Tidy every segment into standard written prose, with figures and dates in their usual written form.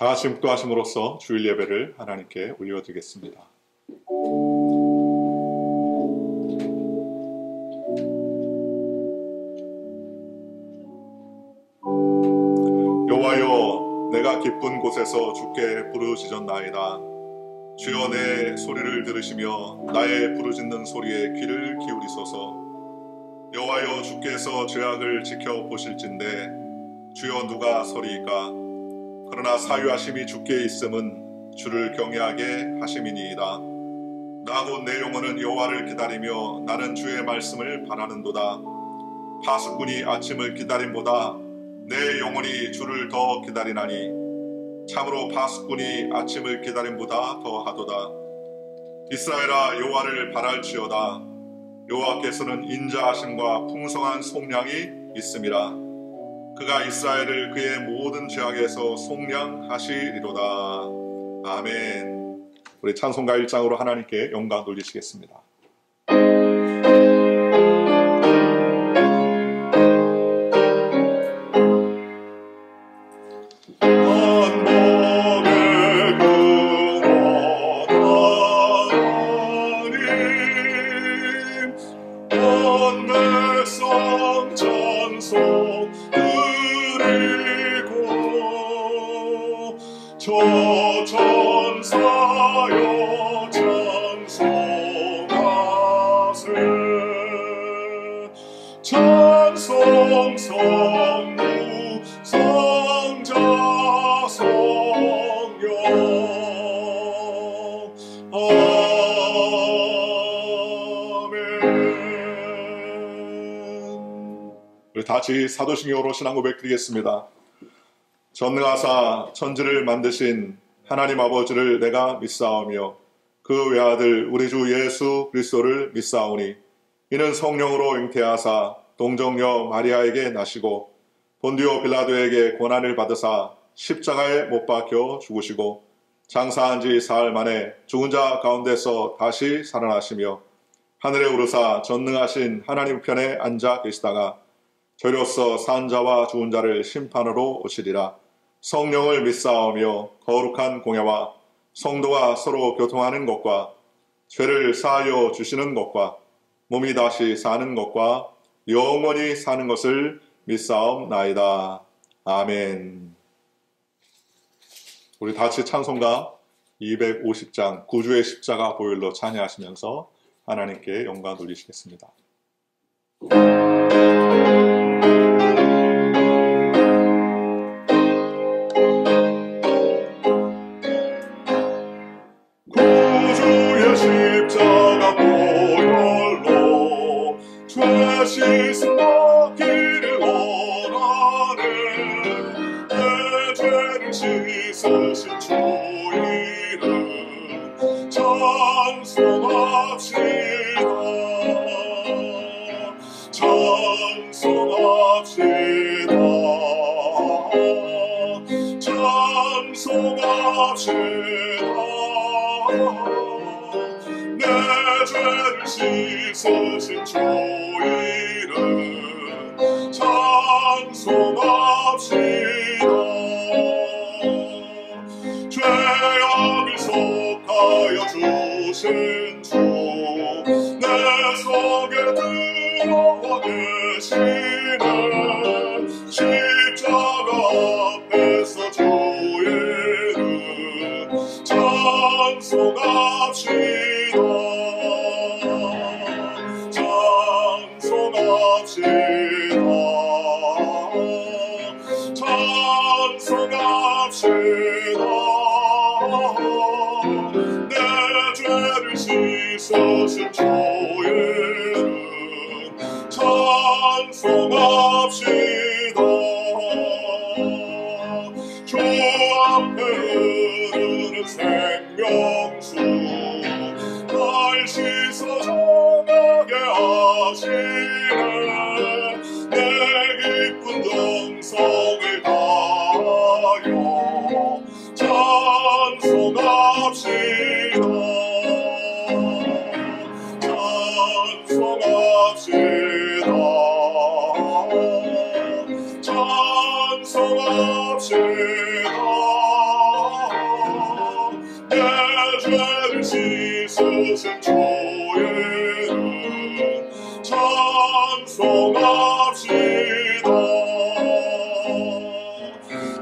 다 같이 묵도하심으로써 주일 예배를 하나님께 올려드리겠습니다. 여호와여, 내가 기쁜 곳에서 주께 부르짖었나이다. 주여, 내 소리를 들으시며 나의 부르짖는 소리에 귀를 기울이소서. 여호와여, 주께서 죄악을 지켜보실진대 주여 누가 서리이까? 그러나 사유하심이 주께 있음은 주를 경외하게 하심이니이다. 나 곧 내 영혼은 여호와를 기다리며 나는 주의 말씀을 바라는도다. 파수꾼이 아침을 기다림보다 내 영혼이 주를 더 기다리나니 참으로 파수꾼이 아침을 기다림보다 더하도다. 이스라엘아, 여호와를 바랄지어다. 여호와께서는 인자하심과 풍성한 속량이 있음이라. 그가 이스라엘을 그의 모든 죄악에서 속량하시리로다. 아멘. 우리 찬송가 1장으로 하나님께 영광 돌리시겠습니다. 저 전사여 찬송하세. 찬송 성부 성자 성령. 아멘. 우리 다같이 사도신경으로 신앙 고백 드리겠습니다. 전능하사 천지를 만드신 하나님 아버지를 내가 믿사오며 그 외아들 우리 주 예수 그리스도를 믿사오니 이는 성령으로 잉태하사 동정녀 마리아에게 나시고 본디오 빌라도에게 고난을 받으사 십자가에 못 박혀 죽으시고 장사한 지 사흘 만에 죽은 자 가운데서 다시 살아나시며 하늘에 오르사 전능하신 하나님 편에 앉아 계시다가 저로서 산 자와 죽은 자를 심판으로 오시리라. 성령을 믿사오며 거룩한 공예와 성도가 서로 교통하는 것과 죄를 사하여 주시는 것과 몸이 다시 사는 것과 영원히 사는 것을 믿사옵나이다. 아멘. 우리 다같이 찬송가 250장 구주의 십자가 보혈로 찬양하시면서 하나님께 영광 돌리시겠습니다. 십자가 보혈로 죄 씻음 받기를 원하네. 내 죄를 씻으신 주 이름 찬송합시다. 찬송합시다. 찬송합시다. 내 죄를 씻으신 주 이름 찬송합시다. 죄악을 속하여 주신 주 내 속에 들어와 계시네. 십자가 앞에서 주 이름 찬송합시다. 찬송합시다. 찬송합시다. 내 죄를 씻으신 주 이름 찬송합시다. 주 앞에 흐르는 생명수 날 씻어 정하게 하시네. 내 깊은 동성을 다하여 찬송합시다. 찬송합시다. 찬송합시다. 있으신 주의 이름 찬송합시다.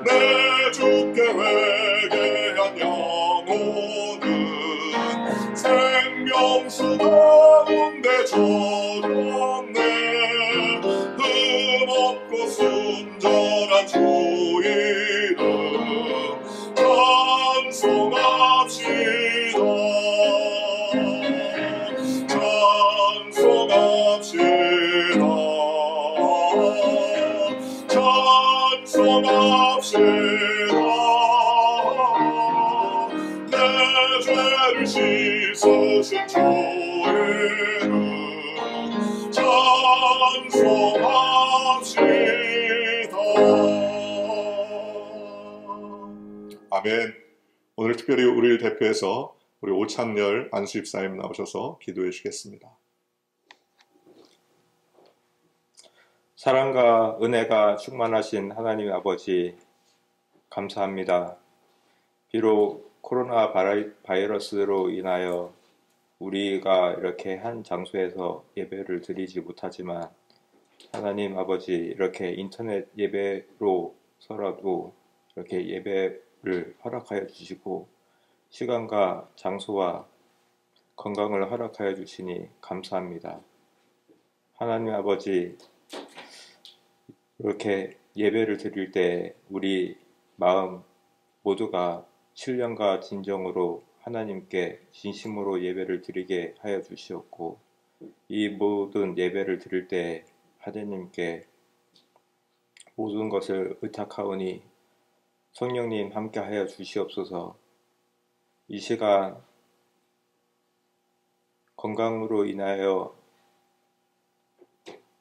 내 주께 회개한 영혼은 생명수 가운데 젖었네. 흠없고 순전한 주 이름 찬송합시다. 찬송합시다. 찬송합시다. 내 죄를 씻으신 주의 이름 찬송합시다. 아멘. 오늘 특별히 우리를 대표해서 우리 오창렬 안수집사님 나오셔서 기도해 주시겠습니다. 사랑과 은혜가 충만하신 하나님 아버지, 감사합니다. 비록 코로나 바이러스로 인하여 우리가 이렇게 한 장소에서 예배를 드리지 못하지만 하나님 아버지, 이렇게 인터넷 예배로서라도 이렇게 예배를 허락하여 주시고 시간과 장소와 건강을 허락하여 주시니 감사합니다. 하나님 아버지, 이렇게 예배를 드릴 때 우리 마음 모두가 신령과 진정으로 하나님께 진심으로 예배를 드리게 하여 주시옵고, 이 모든 예배를 드릴 때 하나님께 모든 것을 의탁하오니 성령님 함께 하여 주시옵소서. 이 시간 건강으로 인하여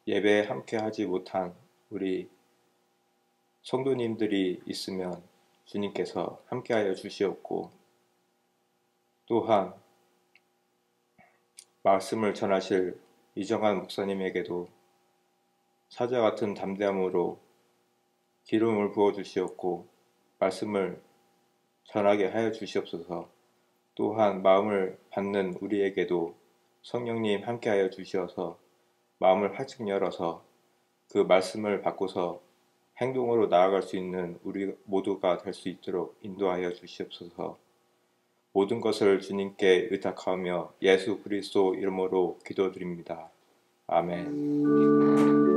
예배에 함께 하지 못한 우리 성도님들이 있으면 주님께서 함께하여 주시옵고, 또한 말씀을 전하실 이정환 목사님에게도 사자 같은 담대함으로 기름을 부어 주시옵고 말씀을 전하게 하여 주시옵소서. 또한 마음을 받는 우리에게도 성령님 함께하여 주시어서 마음을 활짝 열어서 그 말씀을 받고서 행동으로 나아갈 수 있는 우리 모두가 될 수 있도록 인도하여 주시옵소서. 모든 것을 주님께 의탁하며 예수 그리스도 이름으로 기도드립니다. 아멘.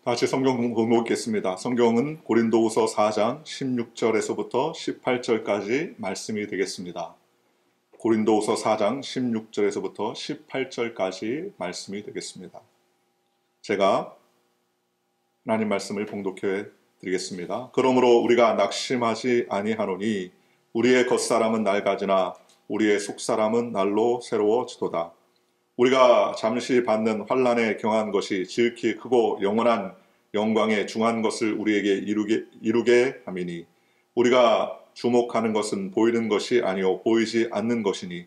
같이 성경 공부 읽겠습니다. 성경은 고린도후서 4장 16절에서부터 18절까지 말씀이 되겠습니다. 고린도후서 4장 16절에서부터 18절까지 말씀이 되겠습니다. 제가 하나님 말씀을 봉독해 드리겠습니다. 그러므로 우리가 낙심하지 아니하노니 우리의 겉사람은 낡아지나 우리의 속사람은 날로 새로워지도다. 우리가 잠시 받는 환난에 경한 것이 지극히 크고 영원한 영광에 중한 것을 우리에게 이루게 함이니 우리가 주목하는 것은 보이는 것이 아니요 보이지 않는 것이니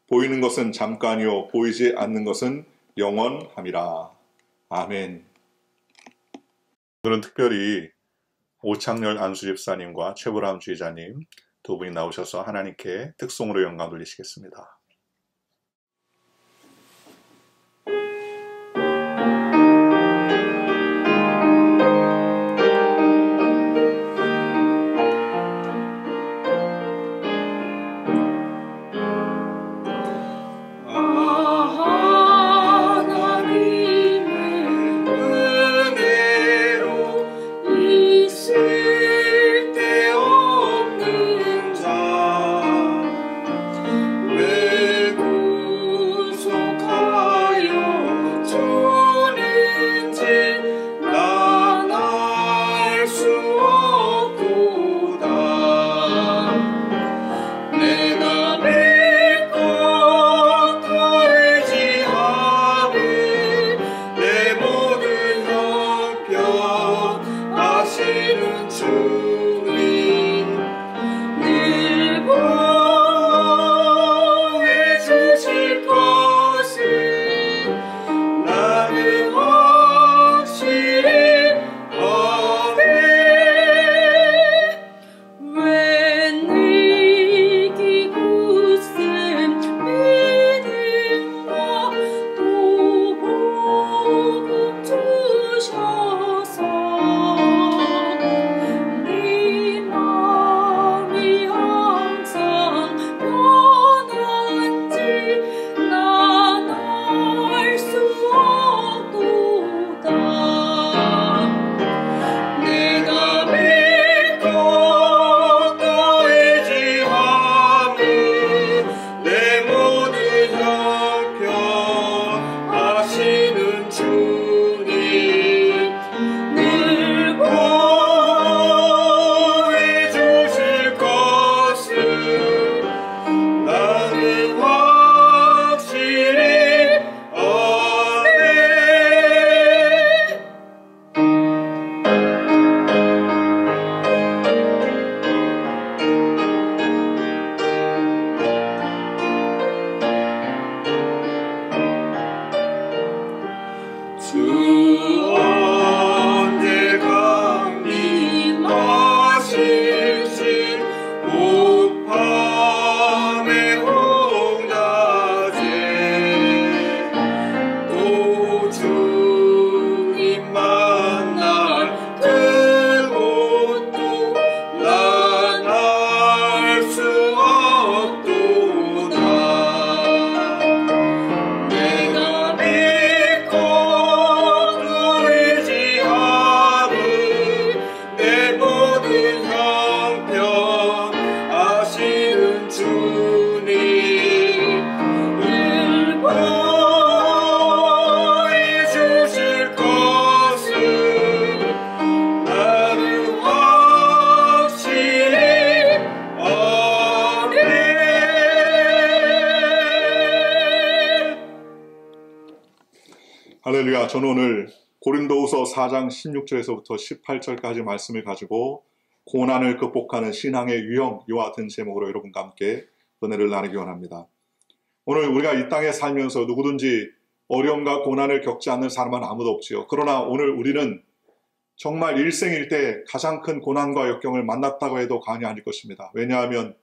보이는 것은 잠깐이요 보이지 않는 것은 영원함이라. 아멘. 오늘은 특별히 오창렬 안수집사님과 최보람 주의자님 두 분이 나오셔서 하나님께 특송으로 영광 돌리시겠습니다. 왜 주 언제 감히 마실지 오밤의 홍낮에 또 주님 만날 그곳도 난 알 수 없도다. 내가 믿고 의지하는 내 모든 형편 아시는 주님을 보여주실 것을 나는 확실히 아네. 할렐루야. 저는 오늘 고린도후서 4장 16절에서부터 18절까지 말씀을 가지고 고난을 극복하는 신앙의 유형, 이와 같은 제목으로 여러분과 함께 은혜를 나누기 원합니다. 오늘 우리가 이 땅에 살면서 누구든지 어려움과 고난을 겪지 않는 사람은 아무도 없지요. 그러나 오늘 우리는 정말 일생일대 가장 큰 고난과 역경을 만났다고 해도 과언이 아닐 것입니다. 왜냐하면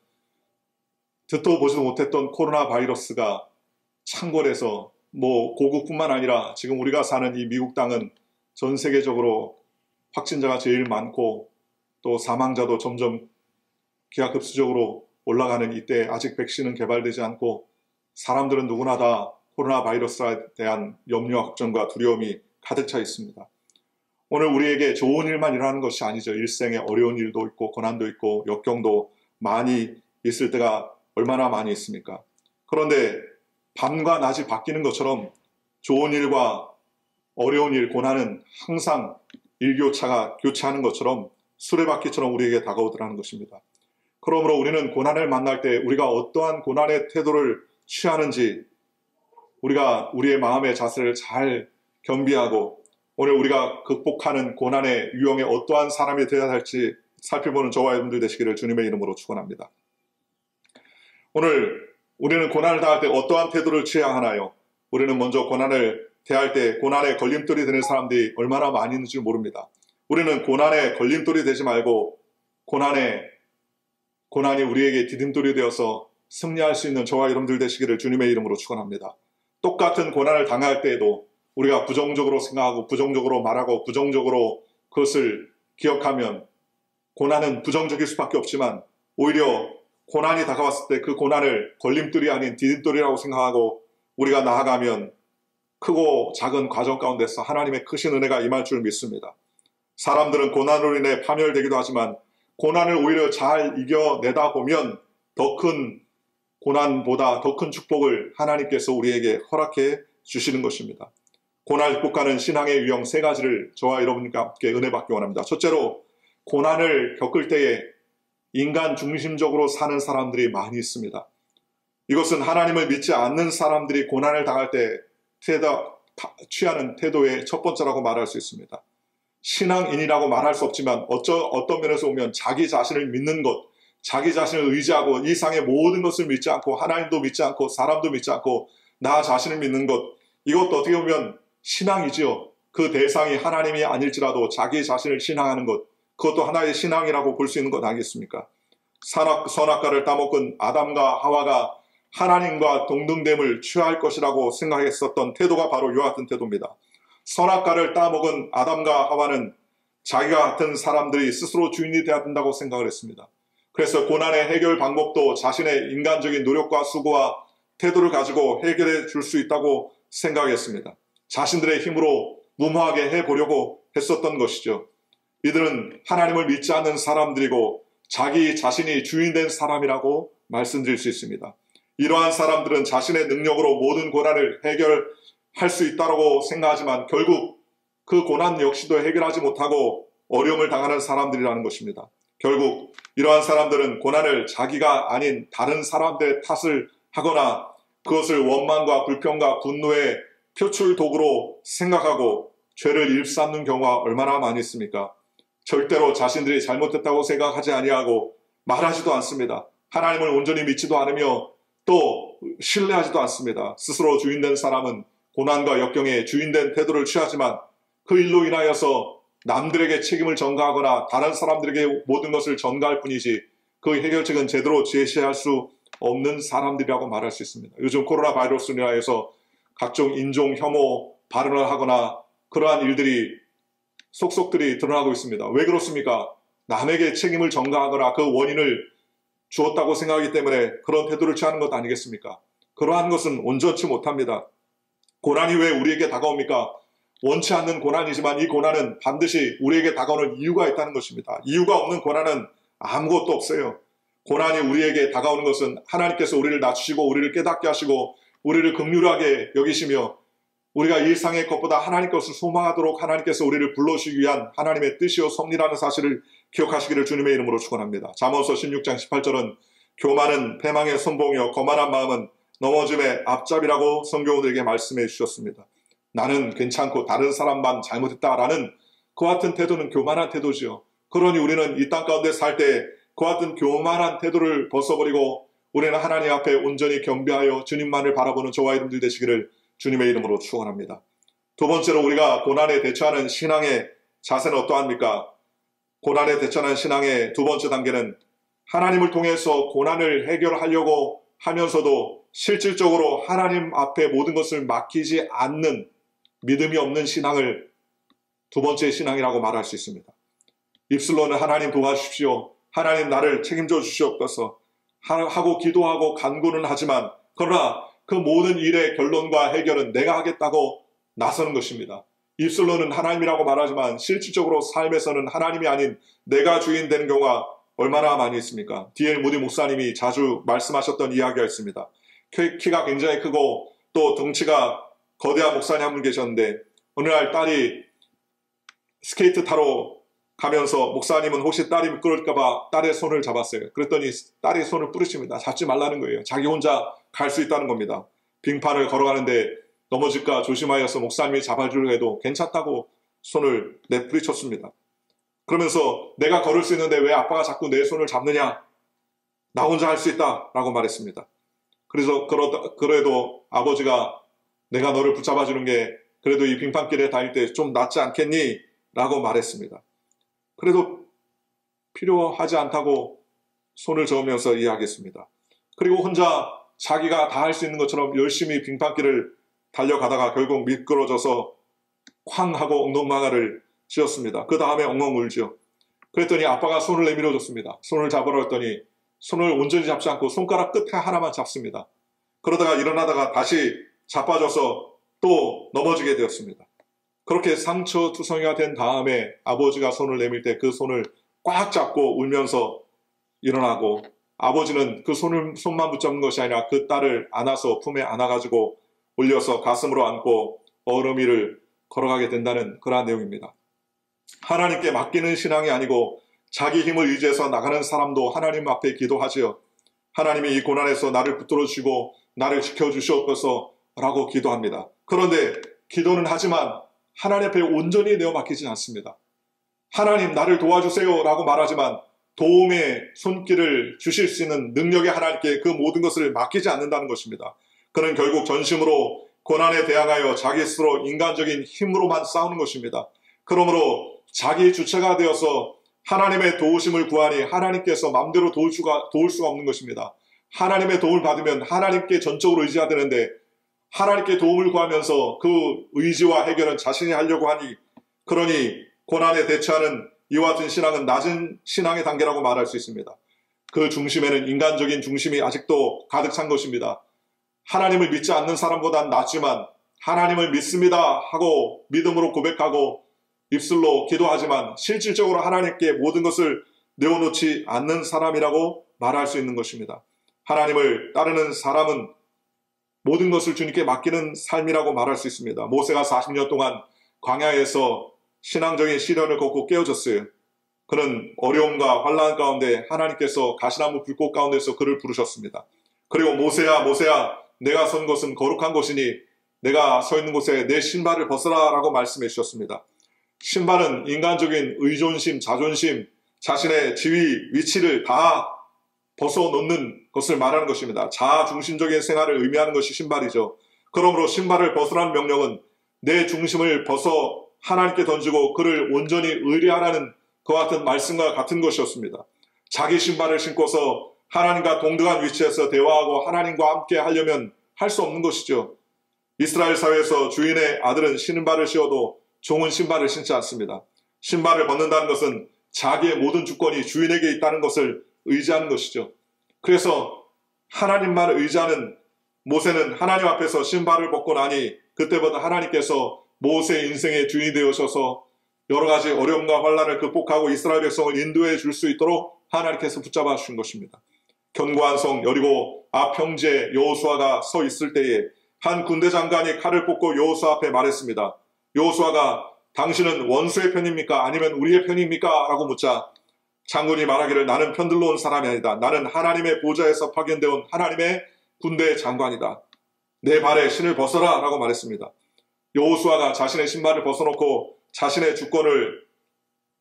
듣도 보지도 못했던 코로나 바이러스가 창궐해서 고국뿐만 아니라 지금 우리가 사는 이 미국 땅은 전 세계적으로 확진자가 제일 많고 또 사망자도 점점 기하급수적으로 올라가는 이때 아직 백신은 개발되지 않고 사람들은 누구나 다 코로나 바이러스에 대한 염려와 걱정과 두려움이 가득 차 있습니다. 오늘 우리에게 좋은 일만 일어나는 것이 아니죠. 일생에 어려운 일도 있고 고난도 있고 역경도 많이 있을 때가 얼마나 많이 있습니까? 그런데 밤과 낮이 바뀌는 것처럼 좋은 일과 어려운 일, 고난은 항상 일교차가 교차하는 것처럼 수레바퀴처럼 우리에게 다가오더라는 것입니다. 그러므로 우리는 고난을 만날 때 우리가 어떠한 고난의 태도를 취하는지 우리가 우리의 마음의 자세를 잘 겸비하고 오늘 우리가 극복하는 고난의 유형에 어떠한 사람이 되어야 할지 살펴보는 저와 여러분들 되시기를 주님의 이름으로 축원합니다. 오늘 우리는 고난을 당할 때 어떠한 태도를 취해야 하나요? 우리는 먼저 고난을 대할 때 고난의 걸림돌이 되는 사람들이 얼마나 많이 있는지 모릅니다. 우리는 고난의 걸림돌이 되지 말고 고난이 우리에게 디딤돌이 되어서 승리할 수 있는 저와 여러분들 되시기를 주님의 이름으로 축원합니다. 똑같은 고난을 당할 때에도 우리가 부정적으로 생각하고 부정적으로 말하고 부정적으로 그것을 기억하면 고난은 부정적일 수밖에 없지만 오히려 고난이 다가왔을 때 그 고난을 걸림돌이 아닌 디딤돌이라고 생각하고 우리가 나아가면 크고 작은 과정 가운데서 하나님의 크신 은혜가 임할 줄 믿습니다. 사람들은 고난으로 인해 파멸되기도 하지만 고난을 오히려 잘 이겨내다 보면 더 큰 고난보다 더 큰 축복을 하나님께서 우리에게 허락해 주시는 것입니다. 고난을 극복하는 신앙의 유형 3가지를 저와 여러분과 함께 은혜 받기 원합니다. 첫째로, 고난을 겪을 때에 인간 중심적으로 사는 사람들이 많이 있습니다. 이것은 하나님을 믿지 않는 사람들이 고난을 당할 때 취하는 태도의 첫 번째라고 말할 수 있습니다. 신앙인이라고 말할 수 없지만 어떤 면에서 보면 자기 자신을 믿는 것, 자기 자신을 의지하고 이 세상의 모든 것을 믿지 않고 하나님도 믿지 않고 사람도 믿지 않고 나 자신을 믿는 것, 이것도 어떻게 보면 신앙이지요. 그 대상이 하나님이 아닐지라도 자기 자신을 신앙하는 것, 그것도 하나의 신앙이라고 볼 수 있는 것 아니겠습니까? 선악과를 따먹은 아담과 하와가 하나님과 동등됨을 취할 것이라고 생각했었던 태도가 바로 이와 같은 태도입니다. 선악과를 따먹은 아담과 하와는 자기가 같은 사람들이 스스로 주인이 되어야 된다고 생각을 했습니다. 그래서 고난의 해결 방법도 자신의 인간적인 노력과 수고와 태도를 가지고 해결해 줄 수 있다고 생각했습니다. 자신들의 힘으로 무모하게 해보려고 했었던 것이죠. 이들은 하나님을 믿지 않는 사람들이고 자기 자신이 주인된 사람이라고 말씀드릴 수 있습니다. 이러한 사람들은 자신의 능력으로 모든 고난을 해결할 수 있다고 생각하지만 결국 그 고난 역시도 해결하지 못하고 어려움을 당하는 사람들이라는 것입니다. 결국 이러한 사람들은 고난을 자기가 아닌 다른 사람들의 탓을 하거나 그것을 원망과 불평과 분노의 표출 도구로 생각하고 죄를 일삼는 경우가 얼마나 많이 있습니까? 절대로 자신들이 잘못했다고 생각하지 아니하고 말하지도 않습니다. 하나님을 온전히 믿지도 않으며 또 신뢰하지도 않습니다. 스스로 주인된 사람은 고난과 역경의 주인된 태도를 취하지만 그 일로 인하여서 남들에게 책임을 전가하거나 다른 사람들에게 모든 것을 전가할 뿐이지 그 해결책은 제대로 제시할 수 없는 사람들이라고 말할 수 있습니다. 요즘 코로나 바이러스로 인하여서 각종 인종 혐오 발언을 하거나 그러한 일들이 속속들이 드러나고 있습니다. 왜 그렇습니까? 남에게 책임을 전가하거나 그 원인을 주었다고 생각하기 때문에 그런 태도를 취하는 것 아니겠습니까? 그러한 것은 온전치 못합니다. 고난이 왜 우리에게 다가옵니까? 원치 않는 고난이지만 이 고난은 반드시 우리에게 다가오는 이유가 있다는 것입니다. 이유가 없는 고난은 아무것도 없어요. 고난이 우리에게 다가오는 것은 하나님께서 우리를 낮추시고 우리를 깨닫게 하시고 우리를 긍휼하게 여기시며 우리가 일상의 것보다 하나님 것을 소망하도록 하나님께서 우리를 불러주시기 위한 하나님의 뜻이요 섭리라는 사실을 기억하시기를 주님의 이름으로 축원합니다. 잠언서 16장 18절은 교만은 패망의 선봉이요 거만한 마음은 넘어짐의 앞잡이라고 성경우들에게 말씀해 주셨습니다. 나는 괜찮고 다른 사람만 잘못했다라는 그와 같은 태도는 교만한 태도지요. 그러니 우리는 이 땅 가운데 살 때 그와 같은 교만한 태도를 벗어버리고 우리는 하나님 앞에 온전히 겸비하여 주님만을 바라보는 저와 여러분들 되시기를 주님의 이름으로 축원합니다. 두 번째로 우리가 고난에 대처하는 신앙의 자세는 어떠합니까? 고난에 대처하는 신앙의 두 번째 단계는 하나님을 통해서 고난을 해결하려고 하면서도 실질적으로 하나님 앞에 모든 것을 맡기지 않는 믿음이 없는 신앙을 두 번째 신앙이라고 말할 수 있습니다. 입술로는 하나님 도와주십시오. 하나님 나를 책임져 주시옵소서 하고 기도하고 간구는 하지만 그러나 그 모든 일의 결론과 해결은 내가 하겠다고 나서는 것입니다. 입술로는 하나님이라고 말하지만 실질적으로 삶에서는 하나님이 아닌 내가 주인 되는 경우가 얼마나 많이 있습니까? D.L. 무디 목사님이 자주 말씀하셨던 이야기가 있습니다. 키가 굉장히 크고 또 덩치가 거대한 목사님 한 분 계셨는데 어느 날 딸이 스케이트 타러 가면서 목사님은 혹시 딸이 미끄러울까봐 딸의 손을 잡았어요. 그랬더니 딸이 손을 뿌리칩니다. 잡지 말라는 거예요. 자기 혼자 갈 수 있다는 겁니다. 빙판을 걸어가는데 넘어질까 조심하여서 목사님이 잡아주려 해도 괜찮다고 손을 내뿌리쳤습니다. 그러면서 내가 걸을 수 있는데 왜 아빠가 자꾸 내 손을 잡느냐? 나 혼자 할 수 있다 라고 말했습니다. 그래서 그래도 아버지가 내가 너를 붙잡아주는 게 그래도 이 빙판길에 다닐 때 좀 낫지 않겠니? 라고 말했습니다. 그래도 필요하지 않다고 손을 저으면서 이야기했습니다. 그리고 혼자 자기가 다 할 수 있는 것처럼 열심히 빙판길을 달려가다가 결국 미끄러져서 쾅 하고 엉덩방아를 찧었습니다. 그 다음에 엉엉 울죠. 그랬더니 아빠가 손을 내밀어줬습니다. 손을 잡으라 했더니 손을 온전히 잡지 않고 손가락 끝에 하나만 잡습니다. 그러다가 일어나다가 다시 자빠져서 또 넘어지게 되었습니다. 그렇게 상처투성이가 된 다음에 아버지가 손을 내밀 때 그 손을 꽉 잡고 울면서 일어나고 아버지는 그 손만 붙잡는 것이 아니라 그 딸을 안아서 품에 안아가지고 올려서 가슴으로 안고 얼음 위를 걸어가게 된다는 그러한 내용입니다. 하나님께 맡기는 신앙이 아니고 자기 힘을 의지해서 나가는 사람도 하나님 앞에 기도하지요. 하나님이 이 고난에서 나를 붙들어 주시고 나를 지켜주시옵소서 라고 기도합니다. 그런데 기도는 하지만 하나님 앞에 온전히 내어 맡기진 않습니다. 하나님 나를 도와주세요 라고 말하지만 도움의 손길을 주실 수 있는 능력의 하나님께 그 모든 것을 맡기지 않는다는 것입니다. 그는 결국 전심으로 고난에 대항하여 자기 스스로 인간적인 힘으로만 싸우는 것입니다. 그러므로 자기 주체가 되어서 하나님의 도우심을 구하니 하나님께서 마음대로 도울 수가 없는 것입니다. 하나님의 도움을 받으면 하나님께 전적으로 의지해야 되는데 하나님께 도움을 구하면서 그 의지와 해결은 자신이 하려고 하니 그러니 고난에 대처하는 이와 같은 신앙은 낮은 신앙의 단계라고 말할 수 있습니다. 그 중심에는 인간적인 중심이 아직도 가득 찬 것입니다. 하나님을 믿지 않는 사람보단 낫지만 하나님을 믿습니다 하고 믿음으로 고백하고 입술로 기도하지만 실질적으로 하나님께 모든 것을 내어놓지 않는 사람이라고 말할 수 있는 것입니다. 하나님을 따르는 사람은 모든 것을 주님께 맡기는 삶이라고 말할 수 있습니다. 모세가 40년 동안 광야에서 신앙적인 시련을 겪고 깨어졌어요. 그는 어려움과 환난 가운데 하나님께서 가시나무 불꽃 가운데서 그를 부르셨습니다. 그리고 모세야 모세야 내가 선 곳은 거룩한 곳이니 내가 서 있는 곳에 내 신발을 벗어라 라고 말씀해 주셨습니다. 신발은 인간적인 의존심, 자존심, 자신의 지위, 위치를 다 벗어놓는 것을 말하는 것입니다. 자아중심적인 생활을 의미하는 것이 신발이죠. 그러므로 신발을 벗으라는 명령은 내 중심을 벗어 하나님께 던지고 그를 온전히 의뢰하라는 그와 같은 말씀과 같은 것이었습니다. 자기 신발을 신고서 하나님과 동등한 위치에서 대화하고 하나님과 함께 하려면 할 수 없는 것이죠. 이스라엘 사회에서 주인의 아들은 신발을 신어도 종은 신발을 신지 않습니다. 신발을 벗는다는 것은 자기의 모든 주권이 주인에게 있다는 것을 의지하는 것이죠. 그래서 하나님만 의지하는 모세는 하나님 앞에서 신발을 벗고 나니 그때부터 하나님께서 모세의 인생의 주인이 되어셔서 여러 가지 어려움과 환난을 극복하고 이스라엘 백성을 인도해 줄 수 있도록 하나님께서 붙잡아 주신 것입니다. 견고한 성 여리고 앞 형제 여호수아가 서 있을 때에 한 군대 장관이 칼을 뽑고 여호수아 앞에 말했습니다. 여호수아가 당신은 원수의 편입니까? 아니면 우리의 편입니까? 라고 묻자 장군이 말하기를 나는 편들러 온 사람이 아니다. 나는 하나님의 보좌에서 파견되어 온 하나님의 군대 장관이다. 내 발에 신을 벗어라 라고 말했습니다. 여호수아가 자신의 신발을 벗어놓고 자신의 주권을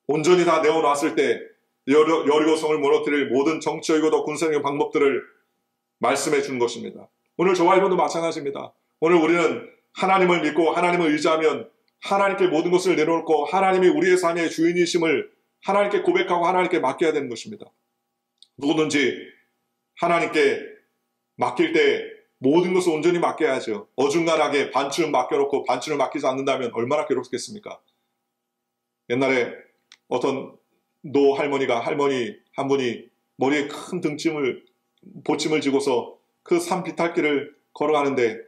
온전히 다 내어놨을 때 여리고성을 무너뜨릴 모든 정치적이고 군사적인 방법들을 말씀해 준 것입니다. 오늘 저와 여러분도 마찬가지입니다. 오늘 우리는 하나님을 믿고 하나님을 의지하면 하나님께 모든 것을 내려놓고 하나님이 우리의 삶의 주인이심을 하나님께 고백하고 하나님께 맡겨야 되는 것입니다. 누구든지 하나님께 맡길 때 모든 것을 온전히 맡겨야죠. 어중간하게 반쯤 맡겨놓고 반쯤을 맡기지 않는다면 얼마나 괴롭겠습니까? 옛날에 어떤 노 할머니가 할머니 한 분이 머리에 큰 보침을 지고서 그 산 비탈길을 걸어가는데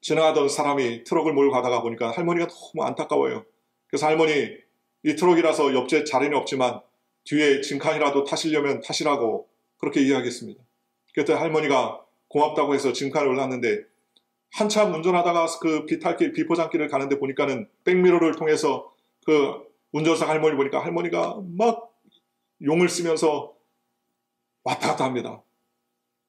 지나가던 사람이 트럭을 몰고 가다가 보니까 할머니가 너무 안타까워요. 그래서 할머니 이 트럭이라서 옆에 자리는 없지만 뒤에 짐칸이라도 타시려면 타시라고 그렇게 이야기했습니다. 그때 할머니가 고맙다고 해서 짐칸을 올랐는데 한참 운전하다가 그 비포장길을 가는데 보니까는 백미러를 통해서 그 운전사 할머니 보니까 할머니가 막 용을 쓰면서 왔다 갔다 합니다.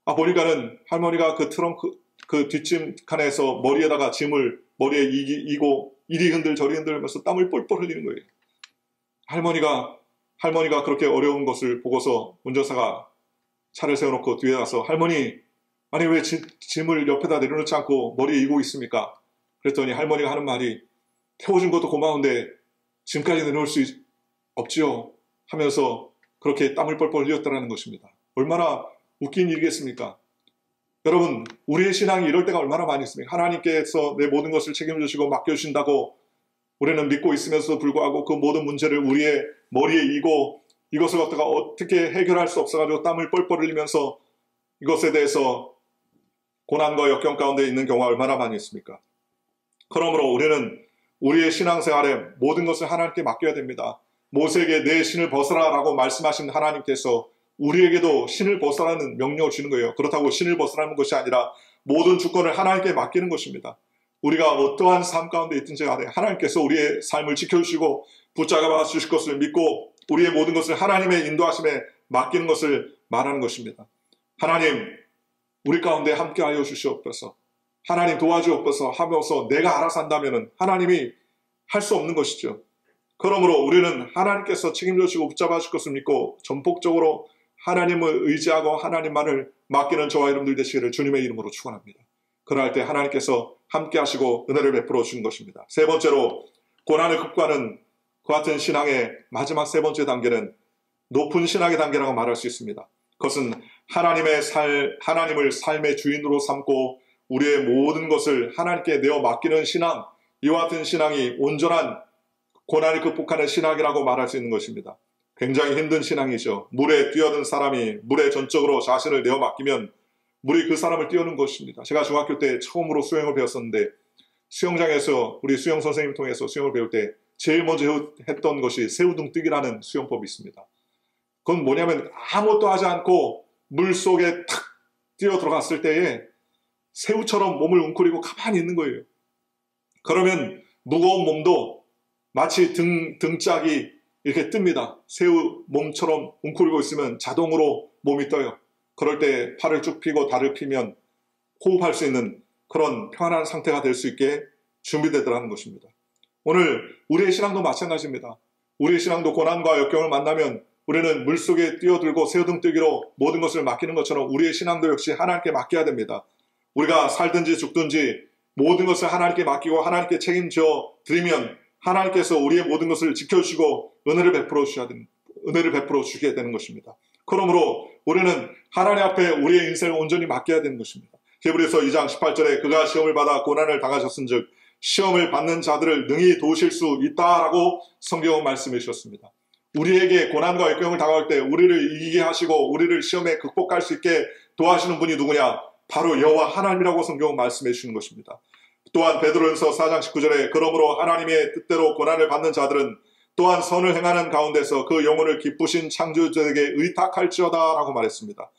보니까는 할머니가 그 트렁크 그 뒷짐 칸에서 머리에다가 짐을 머리에 이고 이리 흔들 저리 흔들면서 땀을 뻘뻘 흘리는 거예요. 할머니가 그렇게 어려운 것을 보고서 운전사가 차를 세워놓고 뒤에 가서 할머니 아니 왜 짐을 옆에다 내려놓지 않고 머리에 이고 있습니까? 그랬더니 할머니가 하는 말이 태워준 것도 고마운데 짐까지 내려올 수 없지요 하면서 그렇게 땀을 뻘뻘 흘렸다는 것입니다. 얼마나 웃긴 일이겠습니까? 여러분 우리의 신앙이 이럴 때가 얼마나 많이 있습니까? 하나님께서 내 모든 것을 책임지시고 맡겨주신다고 우리는 믿고 있으면서도 불구하고 그 모든 문제를 우리의 머리에 이고 이것을 갖다가 어떻게 해결할 수 없어가지고 땀을 뻘뻘 흘리면서 이것에 대해서 고난과 역경 가운데 있는 경우가 얼마나 많이 있습니까? 그러므로 우리는 우리의 신앙생활에 모든 것을 하나님께 맡겨야 됩니다. 모세에게 내 신을 벗어라 라고 말씀하신 하나님께서 우리에게도 신을 벗어라는 명령을 주는 거예요. 그렇다고 신을 벗어라는 것이 아니라 모든 주권을 하나님께 맡기는 것입니다. 우리가 어떠한 삶 가운데 있든지 간에 하나님께서 우리의 삶을 지켜주시고 붙잡아 주실 것을 믿고 우리의 모든 것을 하나님의 인도하심에 맡기는 것을 말하는 것입니다. 하나님 우리 가운데 함께하여 주시옵소서. 하나님 도와주옵소서 하면서 내가 알아서 한다면 하나님이 할 수 없는 것이죠. 그러므로 우리는 하나님께서 책임져 주시고 붙잡아 주실 것을 믿고 전폭적으로 하나님을 의지하고 하나님만을 맡기는 저와 여러분들 되시기를 주님의 이름으로 축원합니다. 그럴 때 하나님께서 함께 하시고 은혜를 베풀어 주는 것입니다. 세 번째로 고난을 극복하는 그 같은 신앙의 마지막 세 번째 단계는 높은 신앙의 단계라고 말할 수 있습니다. 그것은 하나님을 삶의 주인으로 삼고 우리의 모든 것을 하나님께 내어 맡기는 신앙, 이와 같은 신앙이 온전한 고난을 극복하는 신앙이라고 말할 수 있는 것입니다. 굉장히 힘든 신앙이죠. 물에 뛰어든 사람이 물에 전적으로 자신을 내어 맡기면 물이 그 사람을 띄우는 것입니다. 제가 중학교 때 처음으로 수영을 배웠었는데 수영장에서 우리 수영 선생님 통해서 수영을 배울 때 제일 먼저 했던 것이 새우등 뜨기라는 수영법이 있습니다. 그건 뭐냐면 아무것도 하지 않고 물 속에 탁 뛰어 들어갔을 때에 새우처럼 몸을 웅크리고 가만히 있는 거예요. 그러면 무거운 몸도 마치 등짝이 이렇게 뜹니다. 새우 몸처럼 웅크리고 있으면 자동으로 몸이 떠요. 그럴 때 팔을 쭉 펴고 다리를 펴면 호흡할 수 있는 그런 평안한 상태가 될 수 있게 준비되더라는 것입니다. 오늘 우리의 신앙도 마찬가지입니다. 우리의 신앙도 고난과 역경을 만나면 우리는 물속에 뛰어들고 새우등 뜨기로 모든 것을 맡기는 것처럼 우리의 신앙도 역시 하나님께 맡겨야 됩니다. 우리가 살든지 죽든지 모든 것을 하나님께 맡기고 하나님께 책임져 드리면 하나님께서 우리의 모든 것을 지켜주시고 은혜를 베풀어 주게 되는 것입니다. 그러므로 우리는 하나님 앞에 우리의 인생을 온전히 맡겨야 되는 것입니다. 히브리서 2장 18절에 그가 시험을 받아 고난을 당하셨은즉 시험을 받는 자들을 능히 도우실 수 있다라고 성경은 말씀해 주셨습니다. 우리에게 고난과 역경을 당할 때 우리를 이기게 하시고 우리를 시험에 극복할 수 있게 도와주시는 분이 누구냐? 바로 여호와 하나님이라고 성경은 말씀해 주시는 것입니다. 또한 베드로전서 4장 19절에 그러므로 하나님의 뜻대로 고난을 받는 자들은 또한 선을 행하는 가운데서 그 영혼을 기쁘신 창조주에게 의탁할지어다 라고 말했습니다.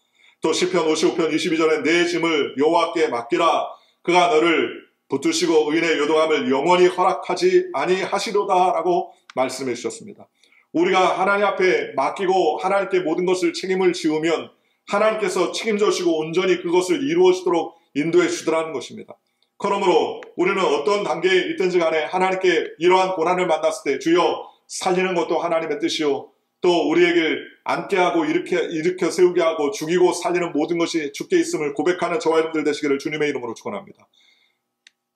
또 시편 55편 22절에 내 짐을 여호와께 맡기라 그가 너를 붙드시고 의인의 요동함을 영원히 허락하지 아니하시로다 라고 말씀해 주셨습니다. 우리가 하나님 앞에 맡기고 하나님께 모든 것을 책임을 지우면 하나님께서 책임져 주시고 온전히 그것을 이루어지도록 인도해 주더라는 것입니다. 그러므로 우리는 어떤 단계에 있든지 간에 하나님께 이러한 고난을 만났을 때 주여 살리는 것도 하나님의 뜻이요 또 우리에게 앉게 하고 일으켜 세우게 하고 죽이고 살리는 모든 것이 주께 있음을 고백하는 저와 여러분들 되시기를 주님의 이름으로 축원합니다.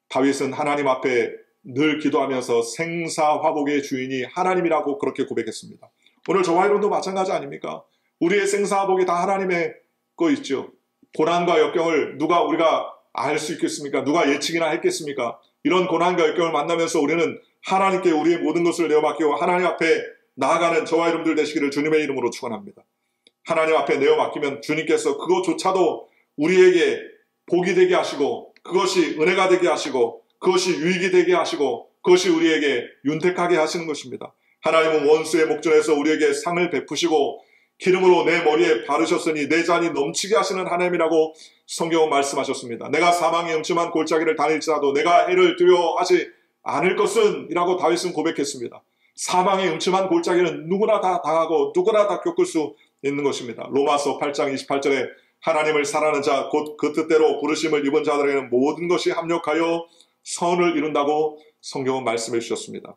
다윗은 하나님 앞에 늘 기도하면서 생사화복의 주인이 하나님이라고 그렇게 고백했습니다. 오늘 저와 여러분도 마찬가지 아닙니까? 우리의 생사화복이 다 하나님의 거 있죠. 고난과 역경을 우리가 알 수 있겠습니까? 누가 예측이나 했겠습니까? 이런 고난과 역경을 만나면서 우리는 하나님께 우리의 모든 것을 내어맡기고 하나님 앞에 나아가는 저와 여러분들 되시기를 주님의 이름으로 축원합니다. 하나님 앞에 내어맡기면 주님께서 그것조차도 우리에게 복이 되게 하시고 그것이 은혜가 되게 하시고 그것이 유익이 되게 하시고 그것이 우리에게 윤택하게 하시는 것입니다. 하나님은 원수의 목전에서 우리에게 상을 베푸시고 기름으로 내 머리에 바르셨으니 내 잔이 넘치게 하시는 하나님이라고 성경은 말씀하셨습니다. 내가 사망의 음침한 골짜기를 다닐지라도 내가 해를 두려워하지 않을 것은 이라고 다윗은 고백했습니다. 사망의 음침한 골짜기는 누구나 다 당하고 누구나 다 겪을 수 있는 것입니다. 로마서 8장 28절에 하나님을 사랑하는 자 곧 그 뜻대로 부르심을 입은 자들에게는 모든 것이 합력하여 선을 이룬다고 성경은 말씀해 주셨습니다.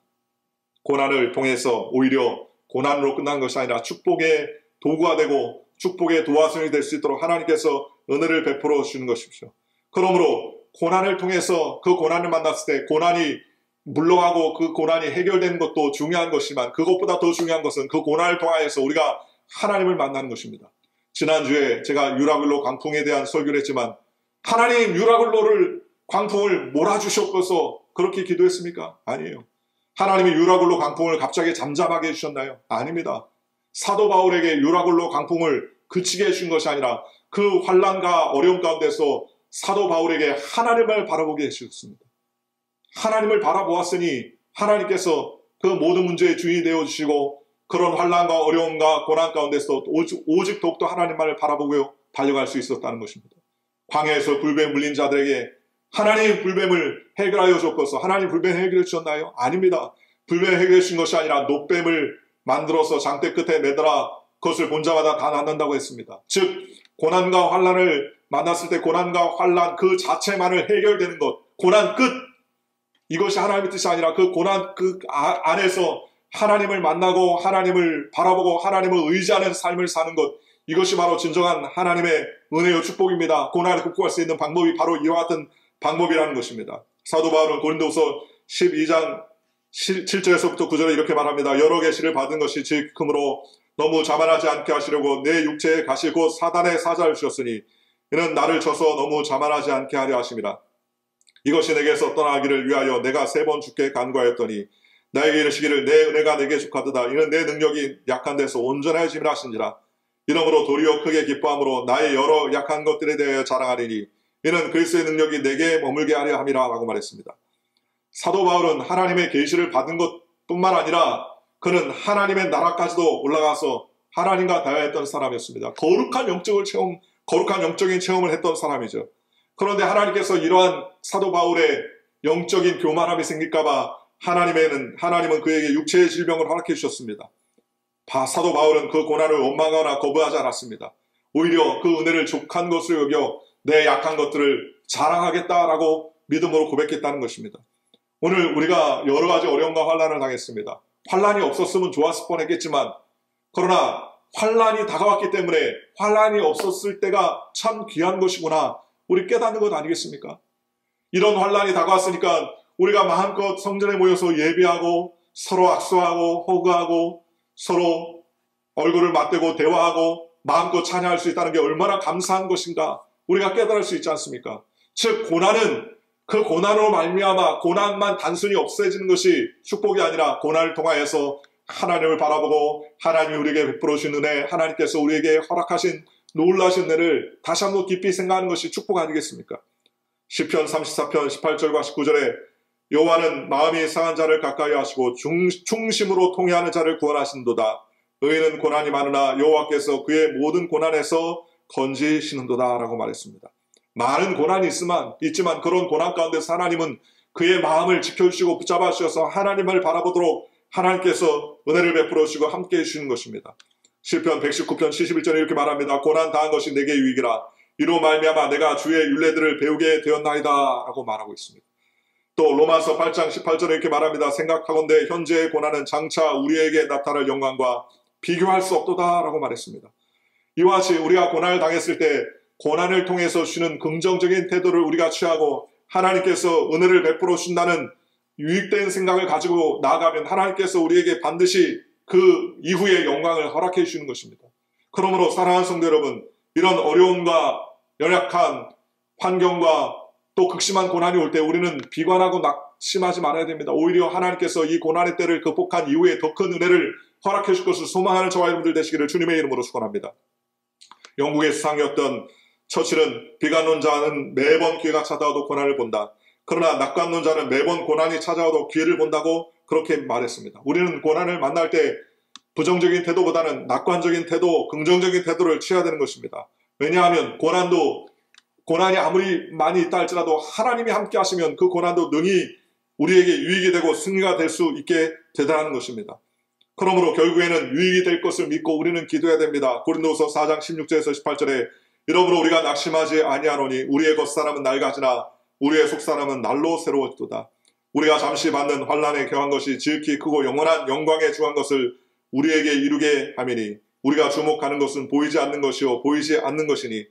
고난을 통해서 오히려 고난으로 끝난 것이 아니라 축복의 도구가 되고 축복의 도화선이 될 수 있도록 하나님께서 은혜를 베풀어 주시는 것이죠. 그러므로 고난을 통해서 그 고난을 만났을 때 고난이 물러가고 그 고난이 해결되는 것도 중요한 것이지만 그것보다 더 중요한 것은 그 고난을 통하여서 우리가 하나님을 만나는 것입니다. 지난주에 제가 유라굴로 광풍에 대한 설교를 했지만 하나님 유라굴로를 광풍을 몰아주셨어서 그렇게 기도했습니까? 아니에요. 하나님이 유라굴로 광풍을 갑자기 잠잠하게 해주셨나요? 아닙니다. 사도 바울에게 유라굴로 광풍을 그치게 해준 것이 아니라 그 환난과 어려움 가운데서 사도 바울에게 하나님을 바라보게 해주셨습니다. 하나님을 바라보았으니 하나님께서 그 모든 문제의 주인이 되어주시고 그런 환난과 어려움과 고난 가운데서 오직 더욱더 하나님만을 바라보고 달려갈 수 있었다는 것입니다. 광야에서 불뱀 물린 자들에게 하나님 불뱀을 해결하여 줬고서 하나님 불뱀 해결해 주셨나요? 아닙니다. 불뱀 해결해 주신 것이 아니라 녹뱀을 만들어서 장대 끝에 매달아 그것을 본 자마다 다 낫는다고 했습니다. 즉 고난과 환난을 만났을 때 고난과 환난 그 자체만을 해결되는 것, 고난 끝, 이것이 하나님의 뜻이 아니라 그 고난 그 안에서 하나님을 만나고 하나님을 바라보고 하나님을 의지하는 삶을 사는 것, 이것이 바로 진정한 하나님의 은혜요 축복입니다. 고난을 극복할 수 있는 방법이 바로 이와 같은 방법이라는 것입니다. 사도 바울은 고린도후서 12장 7절에서부터 9절에 이렇게 말합니다. 여러 계시를 받은 것이 지금으로 너무 자만하지 않게 하시려고 내 육체에 가시 곧 사단의 사자를 주셨으니 이는 나를 쳐서 너무 자만하지 않게 하려 하심이라. 이것이 내게서 떠나기를 위하여 내가 3번 주께 간구하였더니 나에게 이르시기를 내 은혜가 내게 족하도다. 이는 내 능력이 약한 데서 온전해짐이라 하시니라. 이러므로 도리어 크게 기뻐함으로 나의 여러 약한 것들에 대하여 자랑하리니 이는 그리스도의 능력이 내게 머물게 하려 함이라 라고 말했습니다. 사도 바울은 하나님의 계시를 받은 것뿐만 아니라 그는 하나님의 나라까지도 올라가서 하나님과 대화했던 사람이었습니다. 거룩한 영적인 체험을 했던 사람이죠. 그런데 하나님께서 이러한 사도 바울의 영적인 교만함이 생길까봐 하나님은 그에게 육체의 질병을 허락해 주셨습니다. 사도 바울은 그 고난을 원망하거나 거부하지 않았습니다. 오히려 그 은혜를 족한 것으로 여겨 내 약한 것들을 자랑하겠다라고 믿음으로 고백했다는 것입니다. 오늘 우리가 여러 가지 어려움과 환난을 당했습니다. 환난이 없었으면 좋았을 뻔했겠지만 그러나 환난이 다가왔기 때문에 환난이 없었을 때가 참 귀한 것이구나 우리 깨닫는 것 아니겠습니까? 이런 환란이 다가왔으니까 우리가 마음껏 성전에 모여서 예배하고 서로 악수하고 호구하고 서로 얼굴을 맞대고 대화하고 마음껏 찬양할 수 있다는 게 얼마나 감사한 것인가 우리가 깨달을 수 있지 않습니까? 즉 고난은 그 고난으로 말미암아 고난만 단순히 없어지는 것이 축복이 아니라 고난을 통하여서 하나님을 바라보고 하나님이 우리에게 베풀어 주신 은혜, 하나님께서 우리에게 허락하신 놀라신 은혜를 다시 한번 깊이 생각하는 것이 축복 아니겠습니까? 시편 34편 18절과 19절에 여호와는 마음이 상한 자를 가까이 하시고 중심으로 통회하는 자를 구원하신도다. 의인은 고난이 많으나 여호와께서 그의 모든 고난에서 건지시는도다 라고 말했습니다. 많은 고난이 있지만 그런 고난 가운데서 하나님은 그의 마음을 지켜주시고 붙잡아 주셔서 하나님을 바라보도록 하나님께서 은혜를 베풀어 주시고 함께해 주시는 것입니다. 시편 119편 71절에 이렇게 말합니다. 고난 당한 것이 내게 유익이라. 이로 말미암아 내가 주의 율례들을 배우게 되었나이다 라고 말하고 있습니다. 또 로마서 8장 18절에 이렇게 말합니다. 생각하건대 현재의 고난은 장차 우리에게 나타날 영광과 비교할 수 없도다 라고 말했습니다. 이와 같이 우리가 고난을 당했을 때 고난을 통해서 주시는 긍정적인 태도를 우리가 취하고 하나님께서 은혜를 베풀어 주신다는 유익된 생각을 가지고 나아가면 하나님께서 우리에게 반드시 그 이후의 영광을 허락해 주시는 것입니다. 그러므로 사랑하는 성도 여러분, 이런 어려움과 연약한 환경과 또 극심한 고난이 올 때 우리는 비관하고 낙심하지 말아야 됩니다. 오히려 하나님께서 이 고난의 때를 극복한 이후에 더 큰 은혜를 허락해 줄 것을 소망하는 저와 여러분들 되시기를 주님의 이름으로 축원합니다. 영국의 수상이었던 처칠은 비관론자는 매번 기회가 찾아와도 고난을 본다. 그러나 낙관론자는 매번 고난이 찾아와도 기회를 본다고 그렇게 말했습니다. 우리는 고난을 만날 때 부정적인 태도보다는 낙관적인 태도, 긍정적인 태도를 취해야 되는 것입니다. 왜냐하면 고난이 아무리 많이 있다 할지라도 하나님이 함께 하시면 그 고난도 능히 우리에게 유익이 되고 승리가 될 수 있게 되다라는 것입니다. 그러므로 결국에는 유익이 될 것을 믿고 우리는 기도해야 됩니다. 고린도서 4장 16절에서 18절에 이러므로 우리가 낙심하지 아니하노니 우리의 겉사람은 낡아지나 우리의 속사람은 날로 새로워지도다. 우리가 잠시 받는 환난에 경한 것이 지극히 크고 영원한 영광에 중한 것을 우리에게 이루게 하미니 우리가 주목하는 것은 보이지 않는 것이요 보이지 않는 것이니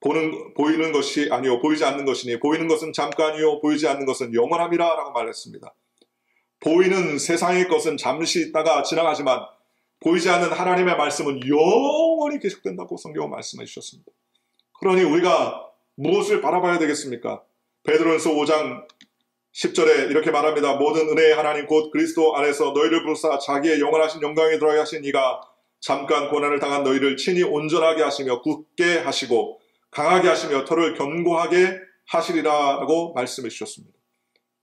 보이는 것이 아니요 보이지 않는 것이니 보이는 것은 잠깐이요 보이지 않는 것은 영원함이라 라고 말했습니다. 보이는 세상의 것은 잠시 있다가 지나가지만 보이지 않는 하나님의 말씀은 영원히 계속된다고 성경은 말씀해 주셨습니다. 그러니 우리가 무엇을 바라봐야 되겠습니까? 베드로전서 5장 10절에 이렇게 말합니다. 모든 은혜의 하나님 곧 그리스도 안에서 너희를 부르사 자기의 영원하신 영광에 들어가게 하신 이가 잠깐 고난을 당한 너희를 친히 온전하게 하시며 굳게 하시고 강하게 하시며 털을 견고하게 하시리라고 말씀해 주셨습니다.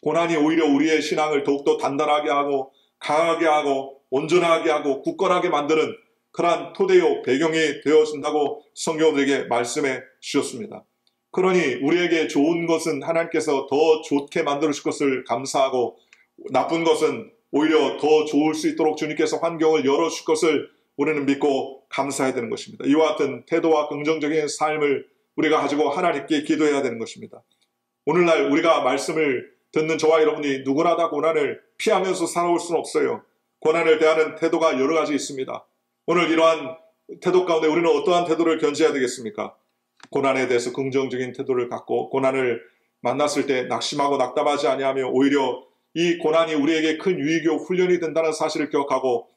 고난이 오히려 우리의 신앙을 더욱더 단단하게 하고 강하게 하고 온전하게 하고 굳건하게 만드는 그러한 토대요 배경이 되어준다고 성경들에게 말씀해 주셨습니다. 그러니 우리에게 좋은 것은 하나님께서 더 좋게 만들어 주실 것을 감사하고 나쁜 것은 오히려 더 좋을 수 있도록 주님께서 환경을 열어주실 것을 우리는 믿고 감사해야 되는 것입니다. 이와 같은 태도와 긍정적인 삶을 우리가 가지고 하나님께 기도해야 되는 것입니다. 오늘날 우리가 말씀을 듣는 저와 여러분이 누구나 다 고난을 피하면서 살아올 수는 없어요. 고난을 대하는 태도가 여러 가지 있습니다. 오늘 이러한 태도 가운데 우리는 어떠한 태도를 견지해야 되겠습니까? 고난에 대해서 긍정적인 태도를 갖고 고난을 만났을 때 낙심하고 낙담하지 아니하며 오히려 이 고난이 우리에게 큰 유익이요 훈련이 된다는 사실을 기억하고